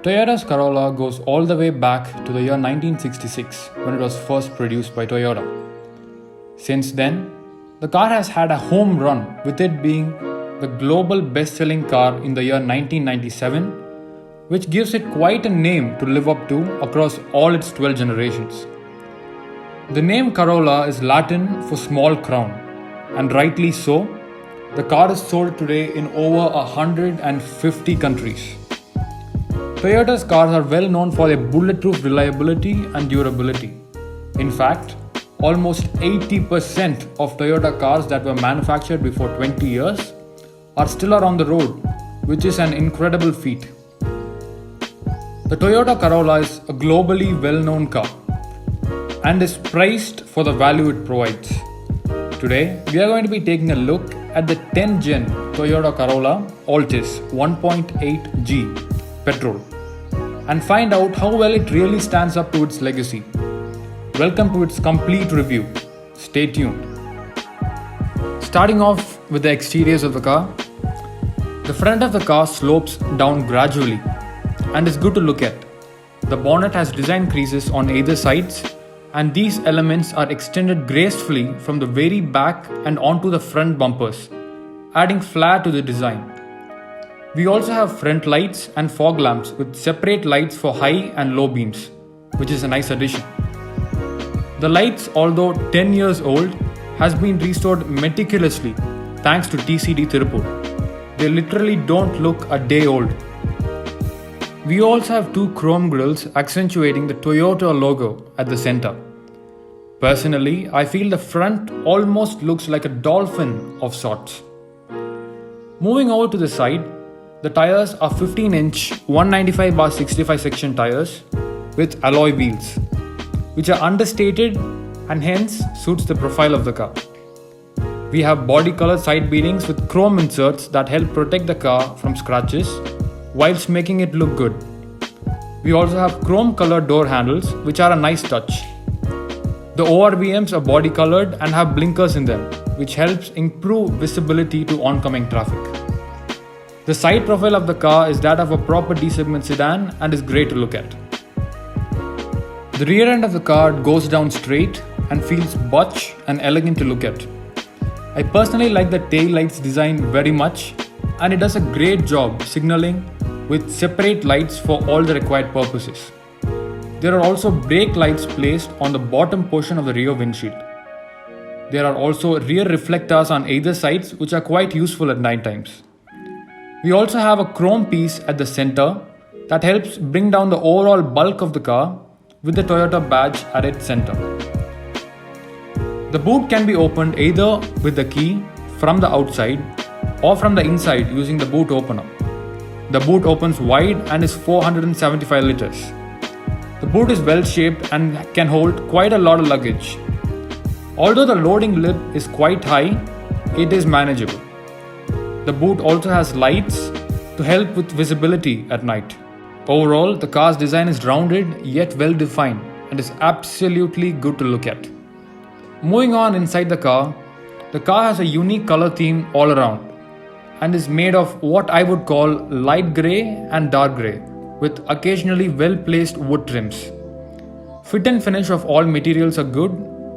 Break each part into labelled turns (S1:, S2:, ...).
S1: Toyota's Corolla goes all the way back to the year 1966 when it was first produced by Toyota. Since then, the car has had a home run, with it being the global best-selling car in the year 1997, which gives it quite a name to live up to across all its 12 generations. The name Corolla is Latin for small crown, and rightly so. The car is sold today in over 150 countries. Toyota's cars are well known for their bulletproof reliability and durability. In fact, almost 80% of Toyota cars that were manufactured before 20 years are still on the road, which is an incredible feat. The Toyota Corolla is a globally well-known car and is priced for the value it provides. Today, we are going to be taking a look at the 10th gen Toyota Corolla Altis 1.8G petrol and find out how well it really stands up to its legacy. Welcome to its complete review. Stay tuned. Starting off with the exteriors of the car, the front of the car slopes down gradually and is good to look at. The bonnet has design creases on either sides, and these elements are extended gracefully from the very back and onto the front bumpers, adding flair to the design. We also have front lights and fog lamps with separate lights for high and low beams, which is a nice addition. The lights, although 10 years old, has been restored meticulously thanks to TCD Tirupur. They literally don't look a day old. We also have two chrome grills accentuating the Toyota logo at the center. Personally, I feel the front almost looks like a dolphin of sorts. Moving over to the side, the tires are 15-inch 195/65 section tires with alloy wheels, which are understated and hence suits the profile of the car. We have body color side bearings with chrome inserts that help protect the car from scratches whilst making it look good. We also have chrome colored door handles, which are a nice touch. The ORVMs are body colored and have blinkers in them, which helps improve visibility to oncoming traffic. The side profile of the car is that of a proper D-segment sedan and is great to look at. The rear end of the car goes down straight and feels butch and elegant to look at. I personally like the tail lights design very much, and it does a great job signaling with separate lights for all the required purposes. There are also brake lights placed on the bottom portion of the rear windshield. There are also rear reflectors on either sides, which are quite useful at night times. We also have a chrome piece at the center that helps bring down the overall bulk of the car with the Toyota badge at its center. The boot can be opened either with the key from the outside or from the inside using the boot opener. The boot opens wide and is 475 liters. The boot is well shaped and can hold quite a lot of luggage. Although the loading lid is quite high, it is manageable. The boot also has lights to help with visibility at night. Overall, the car's design is rounded yet well defined and is absolutely good to look at. Moving on inside the car has a unique color theme all around and is made of what I would call light grey and dark grey, with occasionally well placed wood trims. Fit and finish of all materials are good,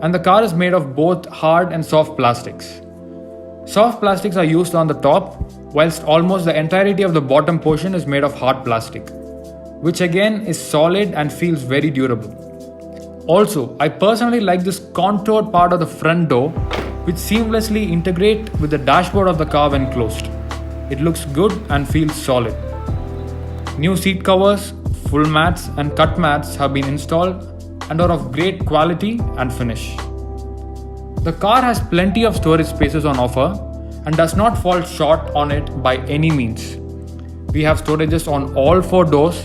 S1: and the car is made of both hard and soft plastics. Soft plastics are used on the top, whilst almost the entirety of the bottom portion is made of hard plastic, which again is solid and feels very durable. Also, I personally like this contoured part of the front door, which seamlessly integrate with the dashboard of the car when closed. It looks good and feels solid. New seat covers, full mats and cut mats have been installed and are of great quality and finish. The car has plenty of storage spaces on offer and does not fall short on it by any means. We have storages on all 4 doors,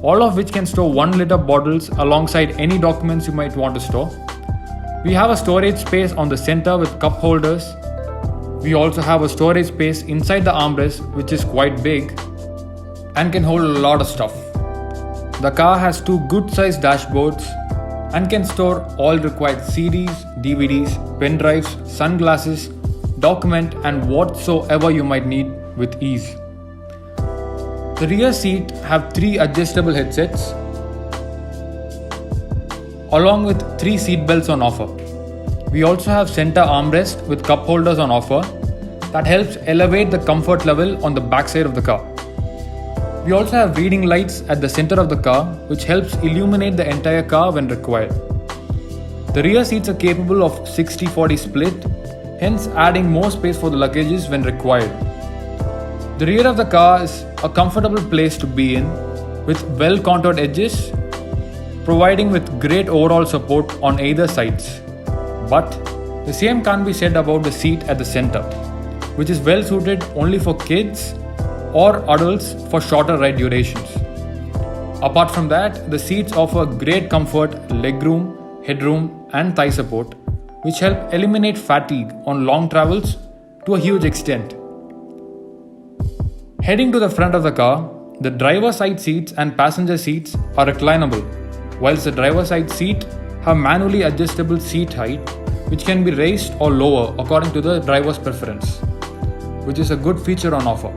S1: all of which can store 1 liter bottles alongside any documents you might want to store. We have a storage space on the center with cup holders. We also have a storage space inside the armrest, which is quite big and can hold a lot of stuff. The car has 2 good sized dashboards and can store all required CDs, DVDs, pen drives, sunglasses, document and whatsoever you might need with ease. The rear seat have 3 adjustable headsets along with 3 seat belts on offer. We also have center armrest with cup holders on offer that helps elevate the comfort level on the backside of the car. We also have reading lights at the center of the car which helps illuminate the entire car when required. The rear seats are capable of 60-40 split, hence adding more space for the luggages when required. The rear of the car is a comfortable place to be in with well contoured edges, providing with great overall support on either sides. But the same can't be said about the seat at the center, which is well suited only for kids or adults for shorter ride durations. Apart from that, the seats offer great comfort, legroom, headroom and thigh support, which help eliminate fatigue on long travels to a huge extent. Heading to the front of the car, the driver's side seats and passenger seats are reclinable, whilst the driver's side seat have manually adjustable seat height which can be raised or lower according to the driver's preference, which is a good feature on offer.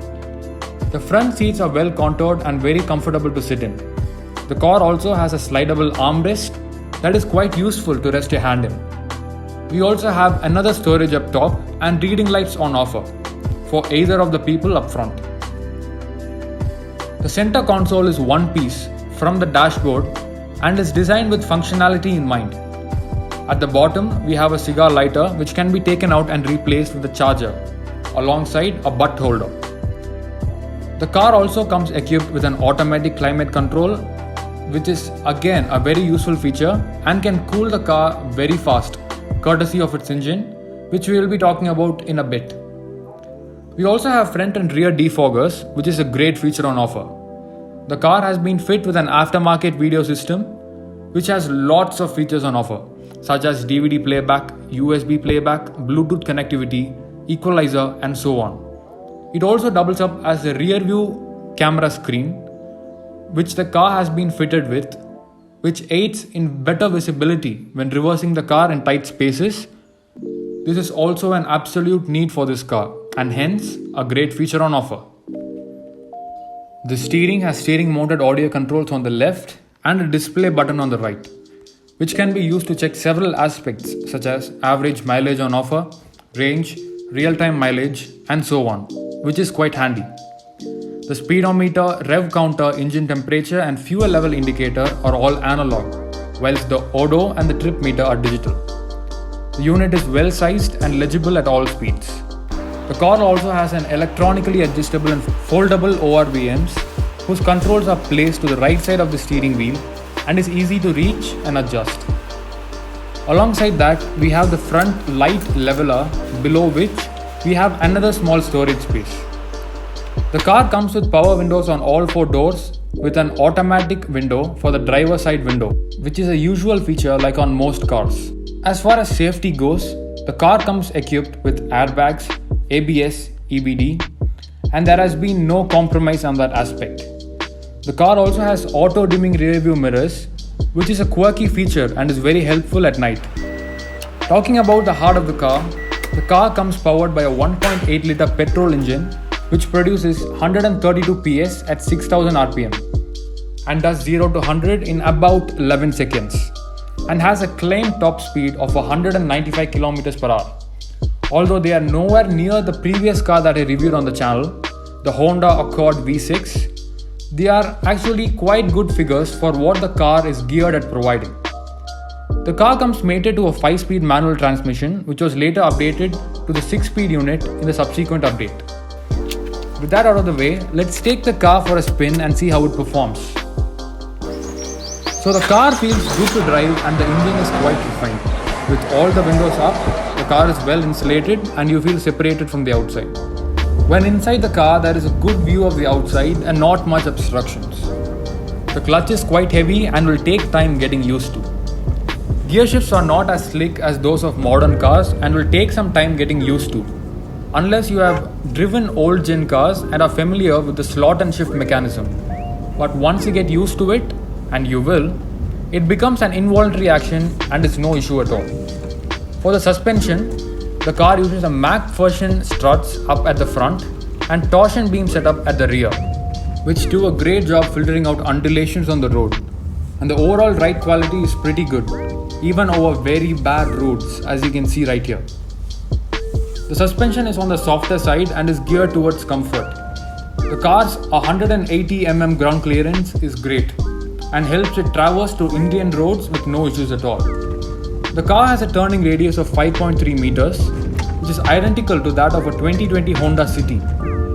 S1: The front seats are well contoured and very comfortable to sit in. The car also has a slidable armrest that is quite useful to rest your hand in. We also have another storage up top and reading lights on offer for either of the people up front. The center console is one piece from the dashboard and is designed with functionality in mind. At the bottom, we have a cigar lighter which can be taken out and replaced with a charger alongside a butt holder. The car also comes equipped with an automatic climate control, which is again a very useful feature and can cool the car very fast, courtesy of its engine, which we will be talking about in a bit. We also have front and rear defoggers, which is a great feature on offer. The car has been fit with an aftermarket video system, which has lots of features on offer, such as DVD playback, USB playback, Bluetooth connectivity, equalizer, and so on. It also doubles up as a rear view camera screen, which the car has been fitted with, which aids in better visibility when reversing the car in tight spaces. This is also an absolute need for this car and hence a great feature on offer. The steering has steering mounted audio controls on the left and a display button on the right, which can be used to check several aspects such as average mileage on offer, range, real-time mileage, and so on, which is quite handy. The speedometer, rev counter, engine temperature and fuel level indicator are all analog, whilst the odo and the trip meter are digital. The unit is well sized and legible at all speeds. The car also has an electronically adjustable and foldable ORVMs whose controls are placed to the right side of the steering wheel and is easy to reach and adjust. Alongside that, we have the front light leveler, below which we have another small storage space. The car comes with power windows on all 4 doors with an automatic window for the driver's side window, which is a usual feature like on most cars. As far as safety goes, the car comes equipped with airbags, ABS, EBD, and there has been no compromise on that aspect. The car also has auto dimming rear view mirrors, which is a quirky feature and is very helpful at night. Talking about the heart of the car comes powered by a 1.8 litre petrol engine which produces 132 PS at 6000 RPM and does 0 to 100 in about 11 seconds and has a claimed top speed of 195 km per hour. Although they are nowhere near the previous car that I reviewed on the channel, the Honda Accord V6, they are actually quite good figures for what the car is geared at providing. The car comes mated to a 5-speed manual transmission which was later updated to the 6-speed unit in the subsequent update. With that out of the way, let's take the car for a spin and see how it performs. So the car feels good to drive and the engine is quite refined. With all the windows up, the car is well insulated and you feel separated from the outside. When inside the car, there is a good view of the outside and not much obstructions. The clutch is quite heavy and will take time getting used to. Gear shifts are not as slick as those of modern cars and will take some time getting used to, unless you have driven old gen cars and are familiar with the slot and shift mechanism. But once you get used to it, and you will, it becomes an involuntary action and is no issue at all. For the suspension, the car uses a McPherson struts up at the front and torsion beam setup at the rear. which do a great job filtering out undulations on the road. And the overall ride quality is pretty good, even over very bad roads, as you can see right here. The suspension is on the softer side and is geared towards comfort. The car's 180 mm ground clearance is great and helps it traverse to Indian roads with no issues at all. The car has a turning radius of 5.3 meters, which is identical to that of a 2020 Honda City,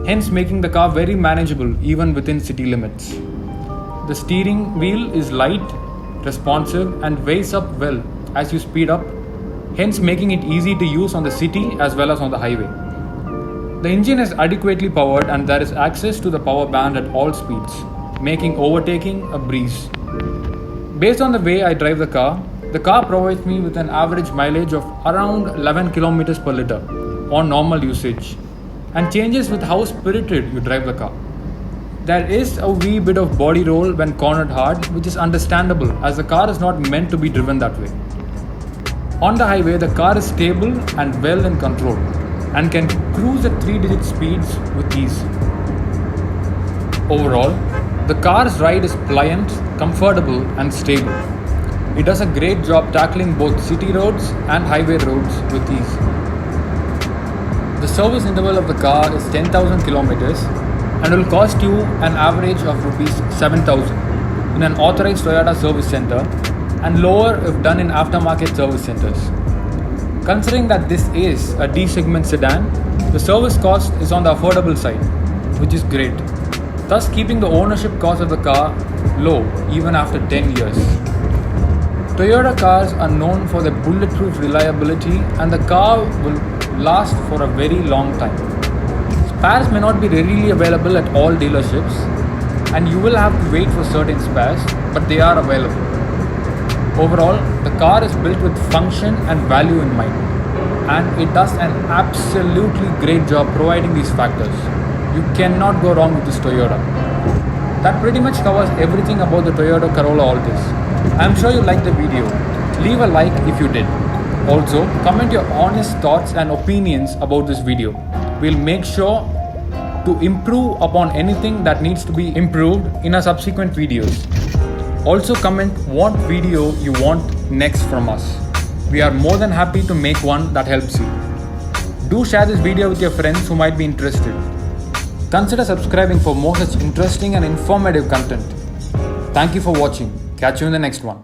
S1: hence making the car very manageable even within city limits. The steering wheel is light, responsive and weighs up well as you speed up, hence making it easy to use on the city as well as on the highway. The engine is adequately powered and there is access to the power band at all speeds, making overtaking a breeze. Based on the way I drive the car provides me with an average mileage of around 11 kilometers per liter on normal usage and changes with how spirited you drive the car. There is a wee bit of body roll when cornered hard, which is understandable as the car is not meant to be driven that way. On the highway, the car is stable and well in control and can cruise at 3-digit speeds with ease. Overall, the car's ride is pliant, comfortable and stable. It does a great job tackling both city roads and highway roads with ease. The service interval of the car is 10,000 kilometers and will cost you an average of Rs 7,000 in an authorized Toyota service center and lower if done in aftermarket service centers. Considering that this is a D-segment sedan, the service cost is on the affordable side, which is great, thus keeping the ownership cost of the car low even after 10 years. Toyota cars are known for their bulletproof reliability and the car will last for a very long time. Spares may not be readily available at all dealerships and you will have to wait for certain spares, but they are available. Overall, the car is built with function and value in mind and it does an absolutely great job providing these factors. You cannot go wrong with this Toyota. That pretty much covers everything about the Toyota Corolla Altis. I am sure you liked the video. Leave a like if you did. Also, comment your honest thoughts and opinions about this video. We'll make sure to improve upon anything that needs to be improved in our subsequent videos. Also comment what video you want next from us. We are more than happy to make one that helps you. Do share this video with your friends who might be interested. Consider subscribing for more such interesting and informative content. Thank you for watching. Catch you in the next one.